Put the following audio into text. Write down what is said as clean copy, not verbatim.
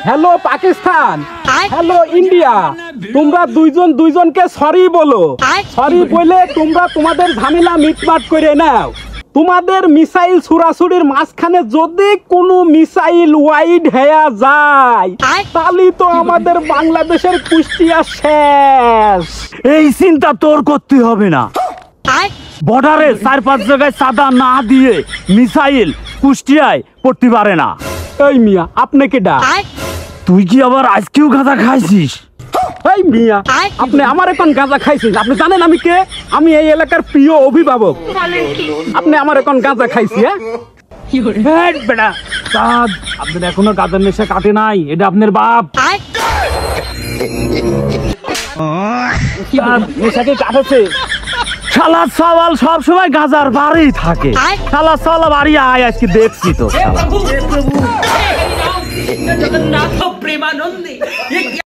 Hello Pakistan, hello India, তোমরা দুইজন দুইজনকে সরি বলো। সরি বলে তোমরা তোমাদের ঝামেলা মিটমাট করে নাও। তোমাদের মিসাইল ছুড়াছুড়ির মাঝখানে যদি কোনো মিসাইল ওয়াইড হয়ে যায় তাহলে তো আমাদের বাংলাদেশের কুষ্টিয়া শেষ। এই চিন্তা তোর করতে হবে না। বর্ডারে 4-5 জায়গায় চাঁদা না দিয়ে মিসাইল কুষ্টিয়ায় পড়তে পারে না। এই মিয়া আপনি কেডা? তুই কি আবার আজকেও গাঁজা খাইছিস? এই মিয়া আপনি আমার এখন গাঁজা খাইছেন? আপনি জানেন আমি কে? আমি এই এলাকার প্রিয় অভিভাবক। আপনি আমার এখন গাঁজা খাইছি? হ্যাঁ বেটা, আপনার এখনো গাঁজার নেশা কাটে নাই। এটা আপনার বাপ নেশাকে কাটেছে। শালা সওয়াল সব সময় গাঁজার বাড়ি থাকে। শালা সওয়াল বাড়ি আয়, আজকে দেখছি তো। जगन्नाथ प्रेमानंदी